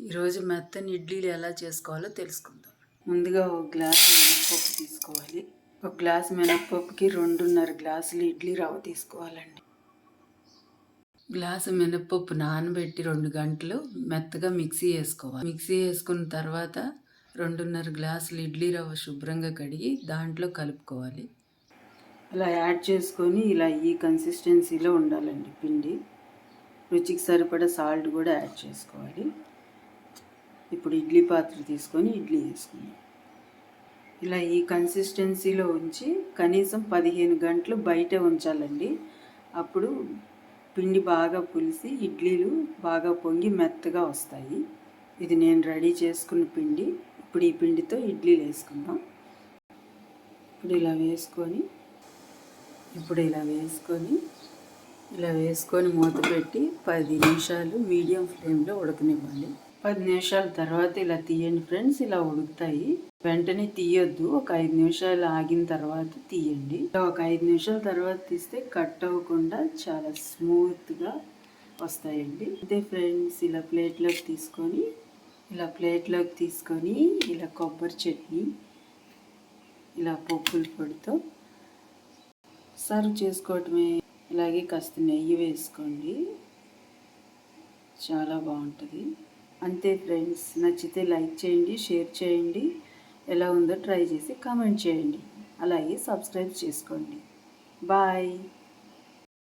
ఈరోజు మెత్తని ఇడ్లీలు ఎలా చేసుకోవాలో తెలుసుకుందాం. ముందుగా ఒక గ్లాస్ మినపప్పు తీసుకోవాలి. ఒక గ్లాస్ మినపప్పుకి 2.5 గ్లాసులు ఇడ్లీ రవ్వ తీసుకోవాలండి. గ్లాసు మినపప్పు నానబెట్టి 2 గంటలు మెత్తగా మిక్సీ వేసుకోవాలి. మిక్సీ వేసుకున్న తర్వాత 2.5 గ్లాసులు ఇడ్లీ రవ్వ శుభ్రంగా కడిగి దాంట్లో కలుపుకోవాలి. ఇలా యాడ్ చేసుకొని ఇలా ఈ కన్సిస్టెన్సీలో ఉండాలండి పిండి. రుచికి సరిపడా సాల్ట్ కూడా యాడ్ చేసుకోవాలి. ఇప్పుడు ఇడ్లీ పాత్ర తీసుకొని ఇడ్లీ వేసుకుందాం. ఇలా ఈ కన్సిస్టెన్సీలో ఉంచి కనీసం 15 గంటలు బయట ఉంచాలండి. అప్పుడు పిండి బాగా పులిసి ఇడ్లీలు బాగా పొంగి మెత్తగా వస్తాయి. ఇది నేను రెడీ చేసుకున్న పిండి. ఇప్పుడు ఈ పిండితో ఇడ్లీలు వేసుకుందాం. ఇప్పుడు ఇలా వేసుకొని మూత పెట్టి 10 నిమిషాలు మీడియం ఫ్లేమ్లో ఉడకనివ్వాలి. 10 నిమిషాల తర్వాత ఇలా తీయండి ఫ్రెండ్స్. ఇలా ఉడుకుతాయి. వెంటనే తీయొద్దు. ఒక 5 నిమిషాలు ఆగిన తర్వాత తీయండి. ఒక 5 నిమిషాల తర్వాత తీస్తే కట్ అవ్వకుండా చాలా స్మూత్గా వస్తాయండి. అంతే ఫ్రెండ్స్. ఇలా ప్లేట్లోకి తీసుకొని ఇలా కొబ్బరి చట్నీ ఇలా పప్పుల పొడితో సర్వ్ చేసుకోవటమే. ఇలాగే కాస్త నెయ్యి వేసుకోండి, చాలా బాగుంటుంది. అంతే ఫ్రెండ్స్. నచ్చితే లైక్ చేయండి, షేర్ చేయండి, ఎలా ఉందో ట్రై చేసి కామెంట్ చేయండి. అలాగే సబ్స్క్రైబ్ చేసుకోండి. బాయ్.